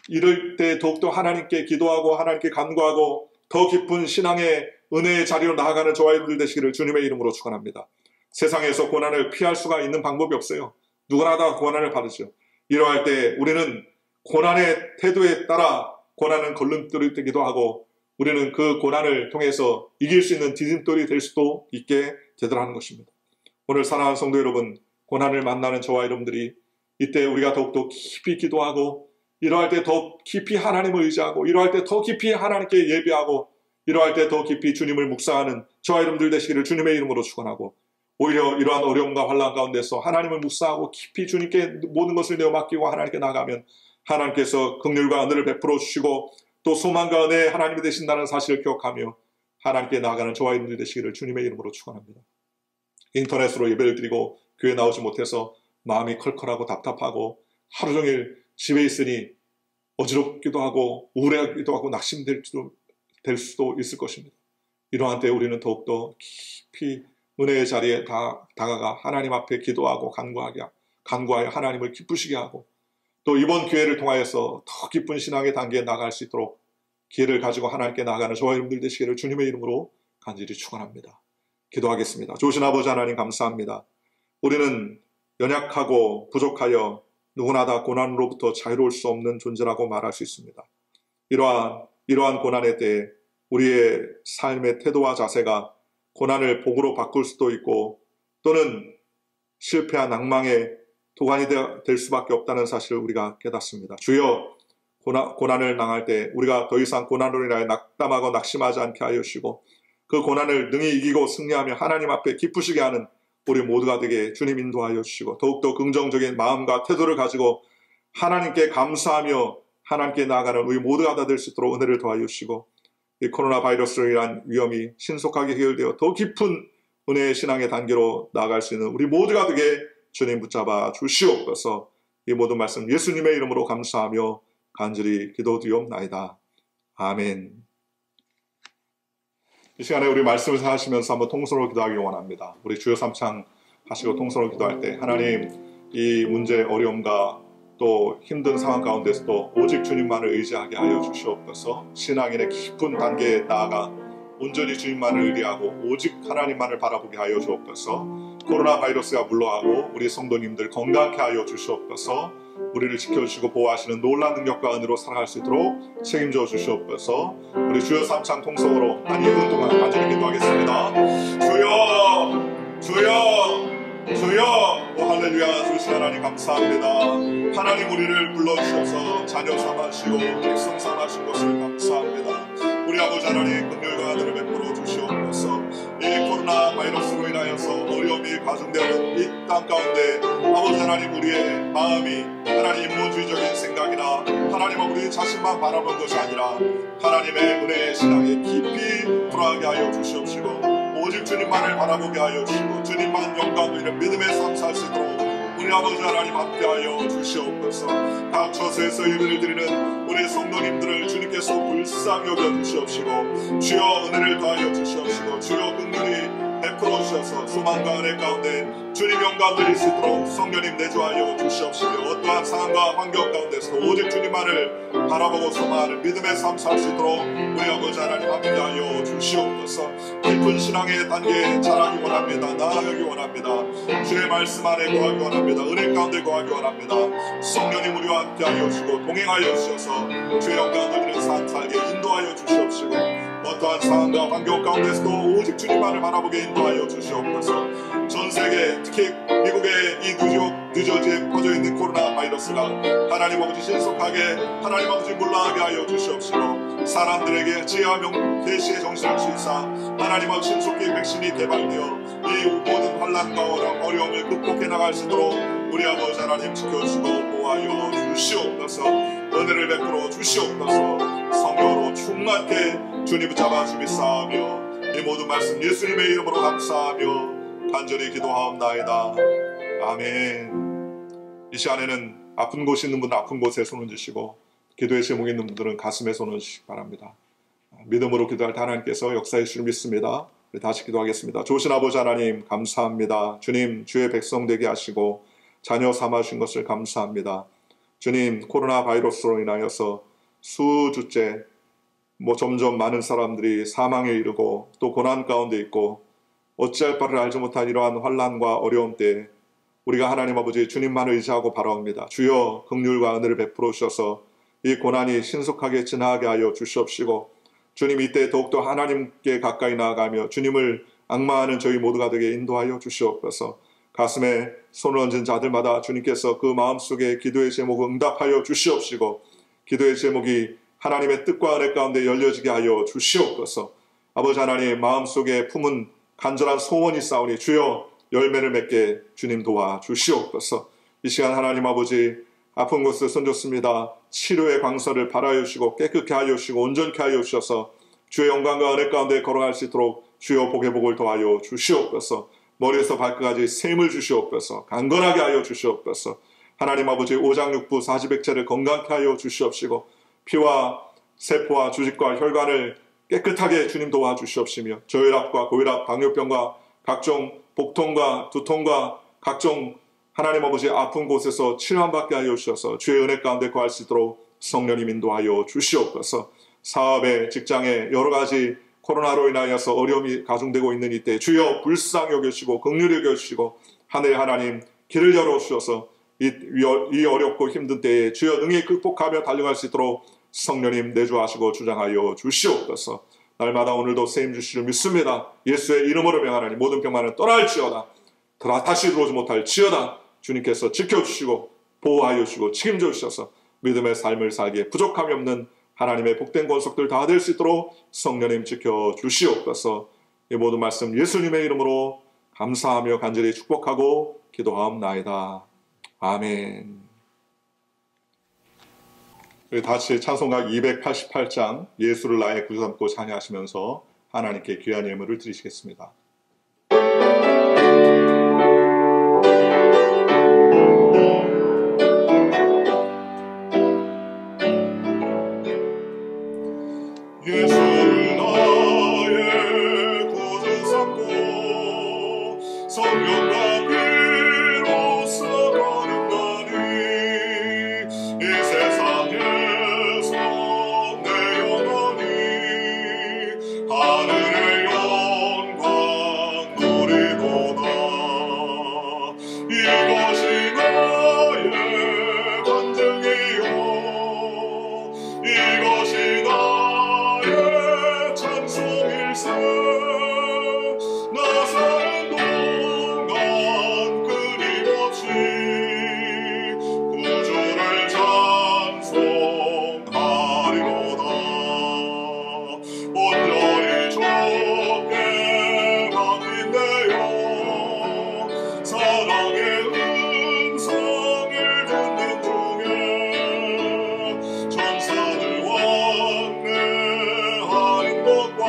이럴 때 더욱더 하나님께 기도하고 하나님께 간구하고 더 깊은 신앙의 은혜의 자리로 나아가는 저와 여러분들 되시기를 주님의 이름으로 축원합니다. 세상에서 고난을 피할 수가 있는 방법이 없어요. 누구나 다 고난을 받으죠. 이러할 때 우리는 고난의 태도에 따라 고난은 걸림돌이 되기도 하고 우리는 그 고난을 통해서 이길 수 있는 디딤돌이 될 수도 있게 되더라는 것입니다. 오늘 사랑하는 성도 여러분, 고난을 만나는 저와 여러분들이 이때 우리가 더욱더 깊이 기도하고 이러할 때 더 깊이 하나님을 의지하고 이러할 때 더 깊이 하나님께 예배하고 이러할 때 더 깊이 주님을 묵상하는 저와 여러분들 되시기를 주님의 이름으로 축원하고 오히려 이러한 어려움과 환난 가운데서 하나님을 묵상하고 깊이 주님께 모든 것을 내어 맡기고 하나님께 나가면 하나님께서 긍휼과 은혜를 베풀어 주시고 또 소망과 은혜의 하나님이 되신다는 사실을 기억하며 하나님께 나아가는 저와 여러분들 되시기를 주님의 이름으로 축원합니다. 인터넷으로 예배를 드리고 교회 나오지 못해서 마음이 컬컬하고 답답하고 하루 종일 집에 있으니 어지럽기도 하고 우울하기도 하고 낙심될 수도 있을 것입니다. 이러한 때 우리는 더욱더 깊이 은혜의 자리에 다가가 하나님 앞에 기도하고 간구하여 하나님을 기쁘시게 하고 또 이번 기회를 통하여서 더 깊은 신앙의 단계에 나아갈 수 있도록 기회를 가지고 하나님께 나아가는 저와 여러분들 되시기를 주님의 이름으로 간절히 축원합니다. 기도하겠습니다. 좋으신 아버지 하나님 감사합니다. 우리는 연약하고 부족하여 누구나 다 고난으로부터 자유로울 수 없는 존재라고 말할 수 있습니다. 이러한 고난의 때에 우리의 삶의 태도와 자세가 고난을 복으로 바꿀 수도 있고 또는 실패한 낭망의 도관이 될 수밖에 없다는 사실을 우리가 깨닫습니다. 주여, 고난을 당할 때 우리가 더 이상 고난으로 인하여 낙담하고 낙심하지 않게 하여 주시고 그 고난을 능히 이기고 승리하며 하나님 앞에 기쁘시게 하는 우리 모두가 되게 주님 인도하여 주시고 더욱더 긍정적인 마음과 태도를 가지고 하나님께 감사하며 하나님께 나아가는 우리 모두가 다 될 수 있도록 은혜를 더하여 주시고 이 코로나 바이러스로 인한 위험이 신속하게 해결되어 더 깊은 은혜의 신앙의 단계로 나아갈 수 있는 우리 모두가 되게 주님 붙잡아 주시옵소서. 이 모든 말씀 예수님의 이름으로 감사하며 간절히 기도드리옵나이다. 아멘. 이 시간에 우리 말씀을 생각하시면서 한번 통성으로 기도하기 원합니다. 우리 주여 삼창 하시고 통성으로 기도할 때 하나님 이 문제 어려움과 또 힘든 상황 가운데서도 오직 주님만을 의지하게 하여 주시옵소서. 신앙인의 깊은 단계에 나아가 온전히 주님만을 의뢰하고 오직 하나님만을 바라보게 하여 주옵소서. 코로나 바이러스가 물러가고 우리 성도님들 건강케 하여 주시옵소서. 우리를 지켜주시고 보호하시는 놀라운 능력과 은혜로 살아갈 수 있도록 책임져 주시옵소서. 우리 주여 삼창 통성으로 한 2분 동안 간절히 기도하겠습니다. 주여, 주여, 주여. 오 할렐루야. 주신 하나님 감사합니다. 하나님 우리를 불러주셔서 자녀 삼아주시고 백성 삼아주신 것을 감사합니다. 우리 아버지 하나님 긍휼과 은혜를 베풀어 주시옵소서. 이 코로나 바이러스로 인하여서 어려움이 가중되는 이 땅 가운데 아버지 하나님 우리의 마음이 하나님 인본주의적인 생각이나 하나님 우리 자신만 바라본 것이 아니라 하나님의 은혜의 신앙에 깊이 들어가게 하여 주시옵시고 오직 주님만을 바라보게 하여 주시고 주님만 영광 이런 믿음의 삶 살 수 있도록 우리 아버지 하나님 함께하여 주시옵소서. 각 처소에서 예배를 드리는 우리 성도님들을 주님께서 불쌍히 여겨 주시옵시고 주여 은혜를 더하여 주시옵시고 주여 긍휼히 베풀어 주셔서 소망과 은혜 가운데 주님 영광 드릴 수 있도록 성령님 내주하여 주시옵시며 어떠한 상황과 환경 가운데서 오직 주님만을 바라보고 소망하는 믿음의 삶 살 수 있도록 우리 아버지 하나님 함께하여 주시옵소서. 깊은 신앙의 단계에 자라기 원합니다. 나아가기 원합니다. 주의 말씀 안에 거하기 원합니다. 은혜 가운데 거하기 원합니다. 성령님 우리와 함께하여 주시고 동행하여 주셔서 주의 영광 드리는 삶 살게 인도하여 주시옵시고 어떠한 상황과 환경 가운데서도 오직 주님만을 바라보게 인도하여 주시옵소서. 전 세계 특히 미국의 이 뉴저지에 퍼져있는 코로나 바이러스가 하나님 아버지 신속하게 하나님 아버지 물러가게 하여 주시옵시고 사람들에게 지혜와 계시의 정신을 주시사 하나님 아버지 신속히 백신이 개발되어 이 모든 환난과 어려움을 극복해 나갈 수 있도록 우리 아버지 하나님 지켜주시고 보호하여 주시옵소서. 은혜를 베풀어 주시옵소서. 성령으로 충만케 주님 붙잡아 주시사하며 이 모든 말씀 예수님의 이름으로 감사하며 간절히 기도하옵나이다. 아멘. 이 시간에는 아픈 곳이 있는 분은 아픈 곳에 손을 주시고 기도의 제목이 있는 분들은 가슴에 손을 주시기 바랍니다. 믿음으로 기도할 때 하나님께서 역사해 주실 믿습니다. 다시 기도하겠습니다. 좋으신 아버지 하나님 감사합니다. 주님 주의 백성 되게 하시고 자녀 삼아주신 것을 감사합니다. 주님 코로나 바이러스로 인하여서 수주째 점점 많은 사람들이 사망에 이르고 또 고난 가운데 있고 어찌할 바를 알지 못한 이러한 환난과 어려움 때에 우리가 하나님 아버지 주님만을 의지하고 바라옵니다. 주여 긍휼과 은혜를 베풀어 주셔서 이 고난이 신속하게 지나가게 하여 주시옵시고 주님 이때 더욱더 하나님께 가까이 나아가며 주님을 앙망하는 저희 모두가 되게 인도하여 주시옵소서. 가슴에 손을 얹은 자들마다 주님께서 그 마음속에 기도의 제목을 응답하여 주시옵시고 기도의 제목이 하나님의 뜻과 은혜 가운데 열려지게 하여 주시옵소서. 아버지 하나님 마음속에 품은 간절한 소원이 있사오니 주여 열매를 맺게 주님 도와 주시옵소서. 이 시간 하나님 아버지 아픈 곳을 손줬습니다. 치료의 광서를 발하여 주시고 깨끗게 하여 주시고 온전케 하여 주셔서 주의 영광과 은혜 가운데 걸어갈 수 있도록 주여 복의 복을 더하여 주시옵소서. 머리에서 발끝까지 샘을 주시옵소서. 강건하게 하여 주시옵소서. 하나님 아버지 오장육부 사지백체를 건강케 하여 주시옵시고 피와 세포와 주직과 혈관을 깨끗하게 주님 도와주시옵시며 저혈압과 고혈압, 당뇨병과 각종 복통과 두통과 각종 하나님 아버지 아픈 곳에서 치료함받게 하여 주셔서 주의 은혜 가운데 거할 수 있도록 성령님 인도하여 주시옵소서. 사업에 직장에 여러 가지 코로나로 인하여서 어려움이 가중되고 있는 이때 주여 불쌍히 여겨주시고 긍휼히 여겨주시고 하늘 하나님 길을 열어주셔서 이 어렵고 힘든 때에 주여 능히 극복하며 달려갈 수 있도록 성령님 내주하시고 주장하여 주시옵소서. 날마다 오늘도 세임 주시를 믿습니다. 예수의 이름으로 명하나니 모든 병만은 떠날지어다. 다시 들어오지 못할지어다. 주님께서 지켜주시고 보호하여 주시고 책임져 주셔서 믿음의 삶을 살기에 부족함이 없는 하나님의 복된 권속들 다 될 수 있도록 성령님 지켜주시옵소서. 이 모든 말씀 예수님의 이름으로 감사하며 간절히 축복하고 기도하옵나이다. 아멘. 우리 다시 찬송가 288장 예수를 나의 구주 삼고 찬양하시면서 하나님께 귀한 예물을 드리시겠습니다. 예수를 나의 구주 삼고 성령과 비로소 거듭나니 이 세상에서 내 영혼이 하늘의 영광 누리도다. 이것이 나의 간증이요 이것이 나의 찬송일세. 나 사는 동안 끊임없이 구주를 찬송하리로다. 온전히 주께 맡긴대요. 사랑의 음성을 듣는 중에 천사들 왕래하는 것과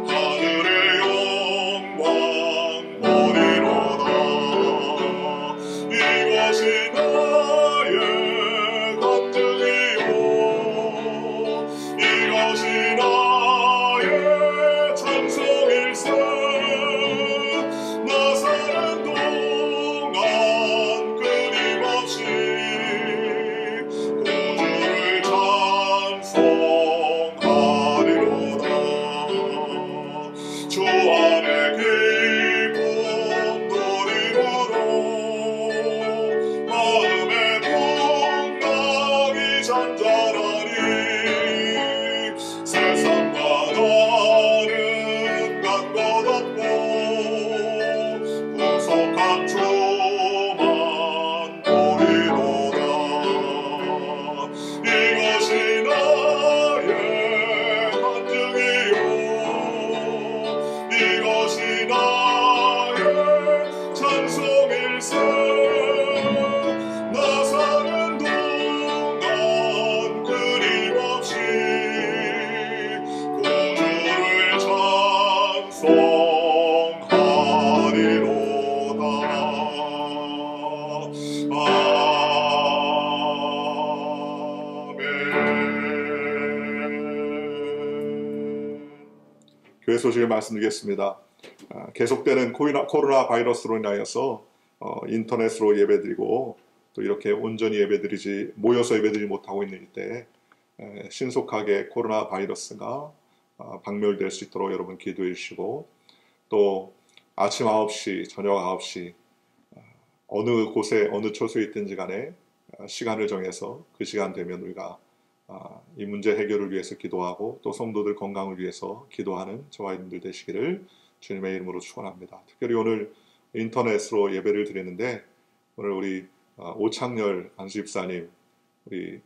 하늘의 영광 보리로다. 이것이 나의 간증이요 이것이 나의 찬송일세. 나 사는 동안 끊임없이 구주를 찬송하리로다. 주 안에 기쁨 누림으로 마음의 풍랑이 잔잔하니 세상과 다른 간 것 없고 구속한 주만 보리로다. 이것이 나의 간증이요 이것이 나의 찬송일세. 나 사는 동안 끊임없이 구주를 찬송하리로다. 아멘. 교회 소식을 말씀드리겠습니다. 계속되는 코로나 바이러스로 인하여서 인터넷으로 예배드리고 또 이렇게 온전히 모여서 예배드리지 못하고 있는 이때 신속하게 코로나 바이러스가 박멸될 수 있도록 여러분 기도해 주시고 또 아침 9시, 저녁 9시 어느 곳에 어느 처소에 있든지 간에 시간을 정해서 그 시간 되면 우리가 이 문제 해결을 위해서 기도하고 또 성도들 건강을 위해서 기도하는 저와 여러분들 되시기를 주님의 이름으로 축원합니다. 특별히 오늘 인터넷으로 예배를 드리는데 오늘 우리 오창열 안수집사님 우리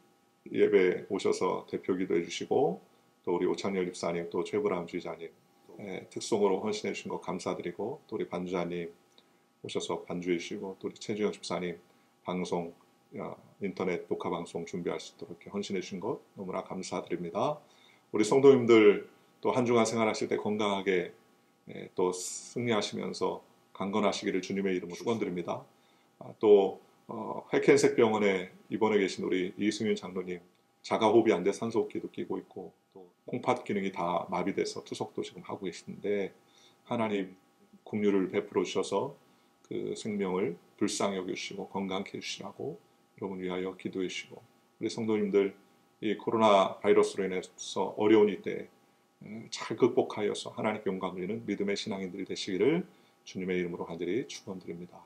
예배 오셔서 대표 기도해 주시고 또 우리 오창열 집사님 또 최불암 주의자님 특송으로 헌신해 주신 것 감사드리고 또 우리 반주자님 오셔서 반주해 주시고 또 우리 최주영 집사님 방송 인터넷 녹화 방송 준비할 수 있도록 이렇게 헌신해 주신 것 너무나 감사드립니다. 우리 성도님들 또 한 주간 생활하실 때 건강하게 또 승리하시면서 강건하시기를 주님의 이름으로 축원드립니다. 또 핵캔색 병원에 입원해 계신 우리 이승윤 장로님 자가호흡이 안 돼 산소호흡기도 끼고 있고 또 콩팥 기능이 다 마비돼서 투석도 지금 하고 계시는데 하나님 긍휼을 베풀어 주셔서 그 생명을 불쌍히 여기시고 건강케 해주시라고 여러분 위하여 기도해 주시고 우리 성도님들 이 코로나 바이러스로 인해서 어려운 이때 잘 극복하여서 하나님께 영광 돌리는 믿음의 신앙인들이 되시기를 주님의 이름으로 간절히 축원드립니다.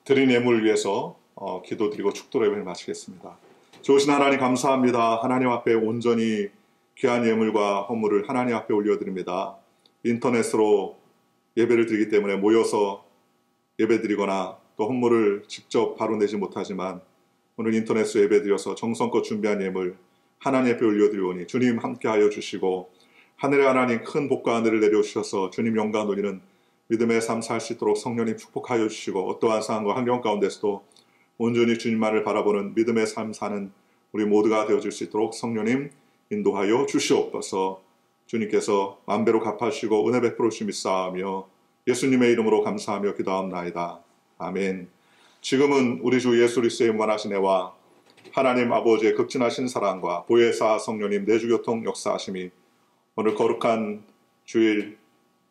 드린 예물을 위해서 기도드리고 축도 예배를 마치겠습니다. 좋으신 하나님 감사합니다. 하나님 앞에 온전히 귀한 예물과 헌물을 하나님 앞에 올려드립니다. 인터넷으로 예배를 드리기 때문에 모여서 예배드리거나 또 헌물을 직접 바로 내지 못하지만 오늘 인터넷으로 예배드려서 정성껏 준비한 예물 하나님 앞에 올려드리오니 주님 함께하여 주시고 하늘의 하나님 큰 복과 하늘을 내려주셔서 주님 영광 돌리는 믿음의 삶 살 수 있도록 성령님 축복하여 주시고 어떠한 상황과 환경 가운데서도 온전히 주님만을 바라보는 믿음의 삶 사는 우리 모두가 되어줄 수 있도록 성령님 인도하여 주시옵소서. 주님께서 만배로 갚아주시고 은혜 베풀어 주시 믿사오며 예수님의 이름으로 감사하며 기도합나이다. 아멘. 지금은 우리 주 예수 그리스도의 무한하신 애와 하나님 아버지의 극진하신 사랑과 보혜사 성령님 내주교통 역사하심이 오늘 거룩한 주일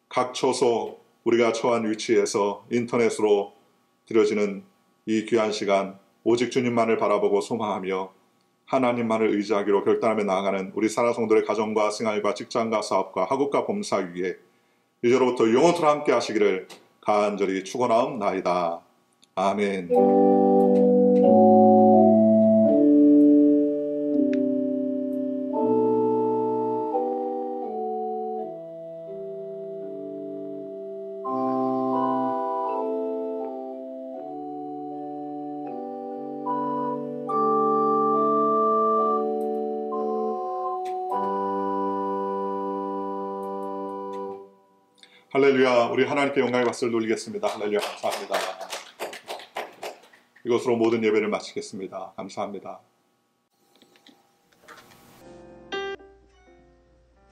각 처소 우리가 처한 위치에서 인터넷으로 드려지는 이 귀한 시간 오직 주님만을 바라보고 소망하며 하나님만을 의지하기로 결단하며 나아가는 우리 사랑성도의 가정과 생활과 직장과 사업과 학업과 범사 위에 이제로부터 영원토록 함께 하시기를 간절히 축원하옵나이다. 아멘. 할렐루야. 우리 하나님께 영광의 박수를 돌리겠습니다. 할렐루야. 감사합니다. 이것으로 모든 예배를 마치겠습니다. 감사합니다.